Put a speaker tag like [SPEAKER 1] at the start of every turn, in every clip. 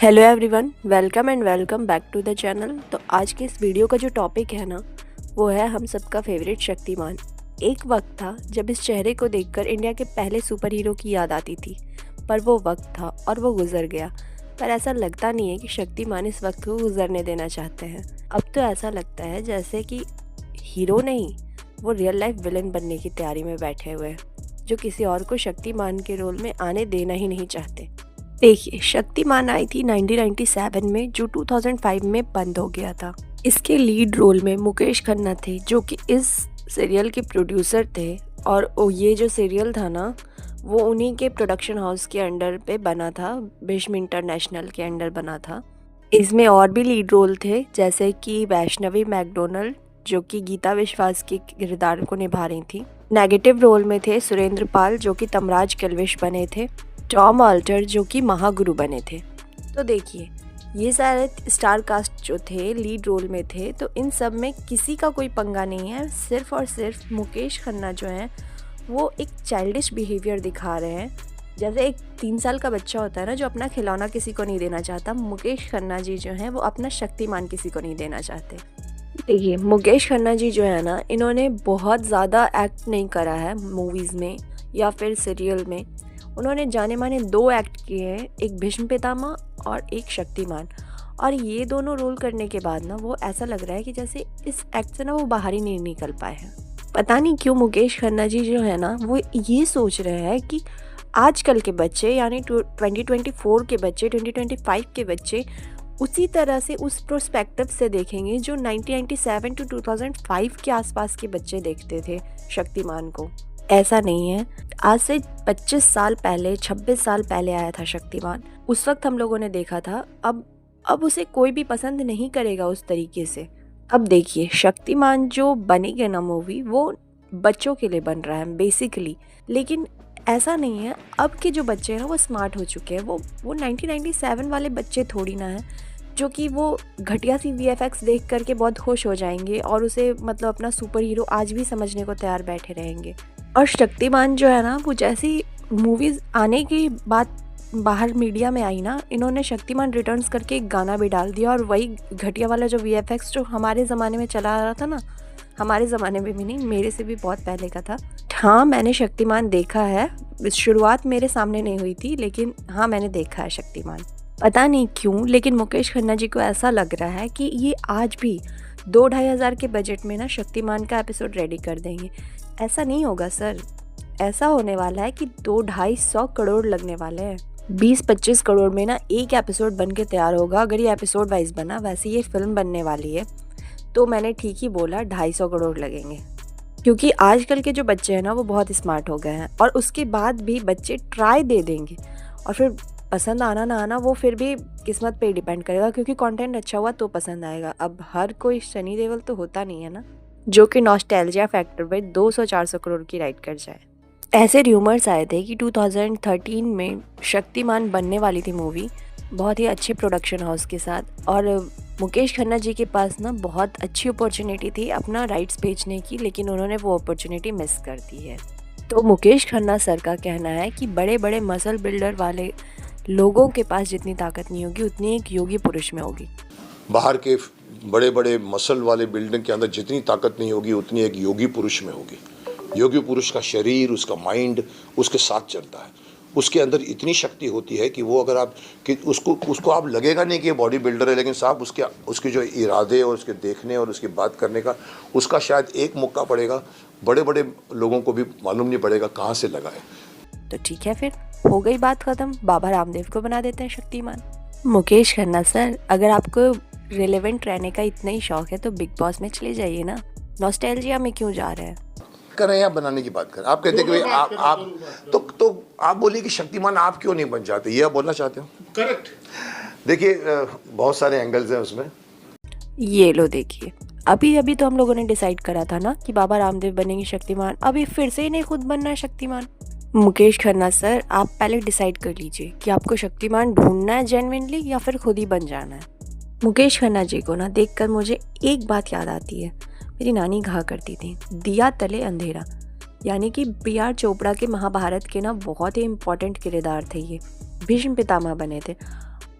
[SPEAKER 1] Hello everyone, welcome and welcome back to the channel. तो आज के इस वीडियो का जो टॉपिक है ना, वो है हम सबका फेवरेट शक्तिमान। एक वक्त था जब इस चेहरे को देखकर इंडिया के पहले सुपर हीरो की याद आती थी, पर वो वक्त था और वो गुजर गया। पर ऐसा लगता नहीं है कि शक्तिमान इस वक्त को गुजरने देना चाहते हैं। अब तो ऐसा लगता है जैसे कि हीरो नहीं, वो रियल लाइफ विलन बनने की तैयारी में बैठे हुए हैं, जो किसी और को शक्तिमान के रोल में आने देना ही नहीं चाहते। देखिए, शक्तिमान आई थी 1997 में, जो 2005 में बंद हो गया था। इसके लीड रोल में मुकेश खन्ना थे, जो कि इस सीरियल के प्रोड्यूसर थे। और ये जो सीरियल था ना, वो उन्हीं के प्रोडक्शन हाउस के अंडर पे बना था, भीष्म इंटरनेशनल के अंडर बना था। इसमें और भी लीड रोल थे, जैसे कि वैष्णवी मैकडोनल्ड, जो कि गीता विश्वास के किरदार को निभा रही थी। नेगेटिव रोल में थे सुरेंद्र पाल, जो कि तमराज कलविश बने थे। टॉम ऑल्टर, जो कि महागुरु बने थे। तो देखिए, ये सारे स्टार कास्ट जो थे लीड रोल में थे, तो इन सब में किसी का कोई पंगा नहीं है। सिर्फ और सिर्फ मुकेश खन्ना जो हैं, वो एक चाइल्डिश बिहेवियर दिखा रहे हैं। जैसे एक 3 साल का बच्चा होता है ना, जो अपना खिलौना किसी को नहीं देना चाहता, मुकेश खन्ना जी जो हैं वो अपना शक्तिमान किसी को नहीं देना चाहते। देखिए, मुकेश खन्ना जी जो है ना, इन्होंने बहुत ज़्यादा एक्ट नहीं करा है मूवीज़ में या फिर सीरियल में। उन्होंने जाने माने 2 एक्ट किए हैं, एक भीष्म पितामह और एक शक्तिमान। और ये दोनों रोल करने के बाद ना, वो ऐसा लग रहा है कि जैसे इस एक्ट से ना वो बाहर ही नहीं निकल पाए हैं। पता नहीं क्यों मुकेश खन्ना जी जो है ना, वो ये सोच रहे हैं कि आजकल के बच्चे, यानी 2024 के बच्चे, 2025 के बच्चे उसी तरह से, उस प्रोस्पेक्टिव से देखेंगे जो 1997 टू 2005 के आसपास के बच्चे देखते थे शक्तिमान को। ऐसा नहीं है। आज से 25 साल पहले, 26 साल पहले आया था शक्तिमान। उस वक्त हम लोगों ने देखा था। अब उसे कोई भी पसंद नहीं करेगा उस तरीके से। अब देखिए, शक्तिमान जो बनेगी ना मूवी, वो बच्चों के लिए बन रहा है बेसिकली। लेकिन ऐसा नहीं है। अब के जो बच्चे हैं ना, वो स्मार्ट हो चुके हैं। वो 1997 वाले बच्चे थोड़ी ना हैं, जो कि वो घटिया सी VFX देख करके बहुत खुश हो जाएंगे और उसे मतलब अपना सुपर हीरो आज भी समझने को तैयार बैठे रहेंगे। और शक्तिमान जो है ना, वो जैसी मूवीज़ आने के बाद बाहर मीडिया में आई ना, इन्होंने शक्तिमान रिटर्न्स करके एक गाना भी डाल दिया। और वही घटिया वाला जो VFX जो हमारे ज़माने में चला आ रहा था ना, हमारे ज़माने में भी नहीं, मेरे से भी बहुत पहले का था। हाँ, मैंने शक्तिमान देखा है। शुरुआत मेरे सामने नहीं हुई थी, लेकिन हाँ, मैंने देखा है शक्तिमान। पता नहीं क्यों, लेकिन मुकेश खन्ना जी को ऐसा लग रहा है कि ये आज भी 2-2.5 हज़ार के बजट में ना शक्तिमान का एपिसोड रेडी कर देंगे। ऐसा नहीं होगा सर। ऐसा होने वाला है कि 200-250 करोड़ लगने वाले हैं। 20-25 करोड़ में ना एक एपिसोड बन के तैयार होगा। अगर ये एपिसोड वाइज बना, वैसे ये फिल्म बनने वाली है, तो मैंने ठीक ही बोला, 250 करोड़ लगेंगे। क्योंकि आजकल के जो बच्चे हैं ना, वो बहुत स्मार्ट हो गए हैं। और उसके बाद भी बच्चे ट्राई दे देंगे, और फिर पसंद आना ना आना वो फिर भी किस्मत पे डिपेंड करेगा, क्योंकि कंटेंट अच्छा हुआ तो पसंद आएगा। अब हर कोई सनी देओल तो होता नहीं है ना, जो कि नॉस्टैल्जिया फैक्टर पे 200-400 करोड़ की राइड कर जाए। ऐसे र्यूमर्स आए थे कि 2013 में शक्तिमान बनने वाली थी मूवी, बहुत ही अच्छे प्रोडक्शन हाउस के साथ। और मुकेश खन्ना जी के पास ना बहुत अच्छी अपॉर्चुनिटी थी अपना राइट्स बेचने की, लेकिन उन्होंने वो अपॉर्चुनिटी मिस कर दी है। तो मुकेश खन्ना सर का कहना है कि बड़े बड़े मसल बिल्डर वाले लोगों के पास जितनी ताकत नहीं होगी, उतनी एक योगी पुरुष में होगी।
[SPEAKER 2] बाहर के बड़े बड़े मसल वाले बिल्डिंग के अंदर जितनी ताकत नहीं होगी, उतनी एक योगी पुरुष में होगी। योगी पुरुष का शरीर, उसका माइंड उसके साथ चलता है। उसके अंदर इतनी शक्ति होती है कि वो अगर आप कि उसको आप लगेगा नहीं कि ये बॉडी बिल्डर है, लेकिन साहब उसके जो इरादे और उसके देखने और उसकी बात करने का, उसका शायद एक मुक्का पड़ेगा, बड़े बड़े लोगों को भी मालूम नहीं पड़ेगा कहाँ से लगा है।
[SPEAKER 1] तो ठीक है, फिर हो गई बात खत्म। बाबा रामदेव को बना देते हैं शक्तिमान। मुकेश खन्ना सर, अगर आपको रिलेवेंट रहने का इतना ही शौक है, तो बिग बॉस में चले जाइए ना। नॉस्टैल्जिया में क्यों जा रहे हैं?
[SPEAKER 2] कर रहे हैं, आप बनाने की बात कर, आप कहते हैं कि आप तो आप बोलिए कि शक्तिमान आप क्यों नहीं बन जाते, ये आप बोलना चाहते हो?
[SPEAKER 3] करेक्ट।
[SPEAKER 2] देखिए, बहुत सारे एंगल्स हैं उसमें।
[SPEAKER 1] ये लो देखिए, अभी तो हम लोगों ने डिसाइड करा था ना कि बाबा रामदेव बनेंगे शक्तिमान। अभी फिर से इन्हें खुद बनना है शक्तिमान। मुकेश खन्ना सर, आप पहले डिसाइड कर लीजिए कि आपको शक्तिमान ढूंढना है जेन्युइनली, या फिर खुद ही बन जाना है। मुकेश खन्ना जी को ना देखकर मुझे एक बात याद आती है। मेरी नानी कहा करती थी, दिया तले अंधेरा। यानी कि BR चोपड़ा के महाभारत के ना बहुत ही इम्पोर्टेंट किरदार थे ये। भीष्म पितामह बने थे।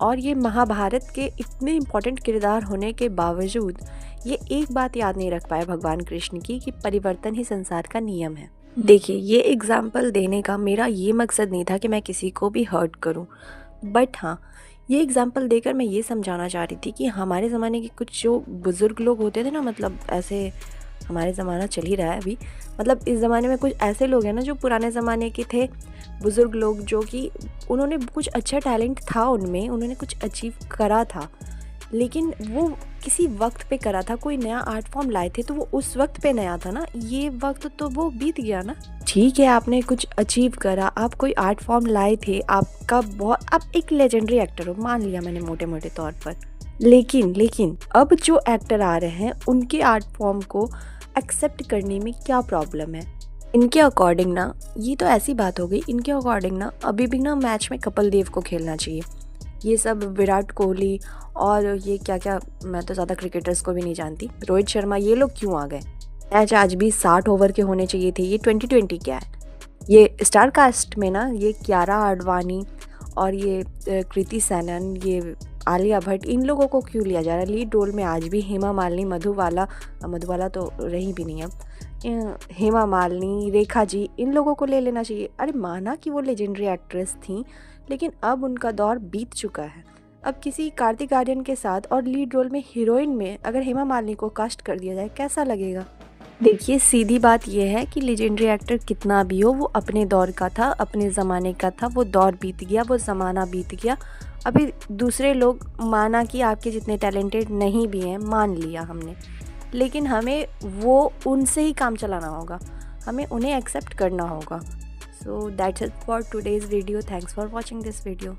[SPEAKER 1] और ये महाभारत के इतने इम्पोर्टेंट किरदार होने के बावजूद ये एक बात याद नहीं रख पाए भगवान कृष्ण की कि परिवर्तन ही संसार का नियम है। देखिए, ये एग्जाम्पल देने का मेरा ये मकसद नहीं था कि मैं किसी को भी हर्ट करूं, बट हाँ, ये एग्जाम्पल देकर मैं ये समझाना चाह रही थी कि हमारे ज़माने के कुछ जो बुज़ुर्ग लोग होते थे ना, मतलब ऐसे हमारे ज़माना चल ही रहा है अभी, मतलब इस ज़माने में कुछ ऐसे लोग हैं ना जो पुराने ज़माने के थे, बुज़ुर्ग लोग, जो कि उन्होंने कुछ अच्छा टैलेंट था उनमें, उन्होंने कुछ अचीव करा था, लेकिन वो किसी वक्त पे करा था, कोई नया आर्ट फॉर्म लाए थे तो वो उस वक्त पे नया था ना, ये वक्त तो वो बीत गया ना। ठीक है, आपने कुछ अचीव करा, आप कोई आर्ट फॉर्म लाए थे, आपका बहुत, आप एक लेजेंडरी एक्टर हो, मान लिया मैंने मोटे मोटे तौर पर, लेकिन अब जो एक्टर आ रहे हैं उनके आर्ट फॉर्म को एक्सेप्ट करने में क्या प्रॉब्लम है? इनके अकॉर्डिंग ना, ये तो ऐसी बात हो गई, इनके अकॉर्डिंग ना अभी भी ना मैच में कपिल देव को खेलना चाहिए। ये सब विराट कोहली और ये क्या क्या, मैं तो ज़्यादा क्रिकेटर्स को भी नहीं जानती, रोहित शर्मा, ये लोग क्यों आ गए? मैच आज भी 60 ओवर के होने चाहिए थे, ये 2020 क्या है? ये स्टार कास्ट में ना ये कियारा आडवाणी और ये कृति सैनन, ये आलिया भट्ट, इन लोगों को क्यों लिया जा रहा है लीड रोल में? आज भी हेमा मालिनी, मधुबाला तो रही भी नहीं अब, हेमा मालिनी, रेखा जी, इन लोगों को ले लेना चाहिए। अरे माना कि वो लेजेंडरी एक्ट्रेस थी, लेकिन अब उनका दौर बीत चुका है। अब किसी कार्तिक आर्यन के साथ और लीड रोल में हीरोइन में अगर हेमा मालिनी को कास्ट कर दिया जाए, कैसा लगेगा? देखिए, सीधी बात यह है कि लेजेंडरी एक्टर कितना भी हो, वो अपने दौर का था, अपने ज़माने का था, वो दौर बीत गया, वो ज़माना बीत गया। अभी दूसरे लोग, माना कि आपके जितने टैलेंटेड नहीं भी हैं, मान लिया हमने, लेकिन हमें वो उनसे ही काम चलाना होगा, हमें उन्हें एक्सेप्ट करना होगा। So that's it for today's video. Thanks for watching this video.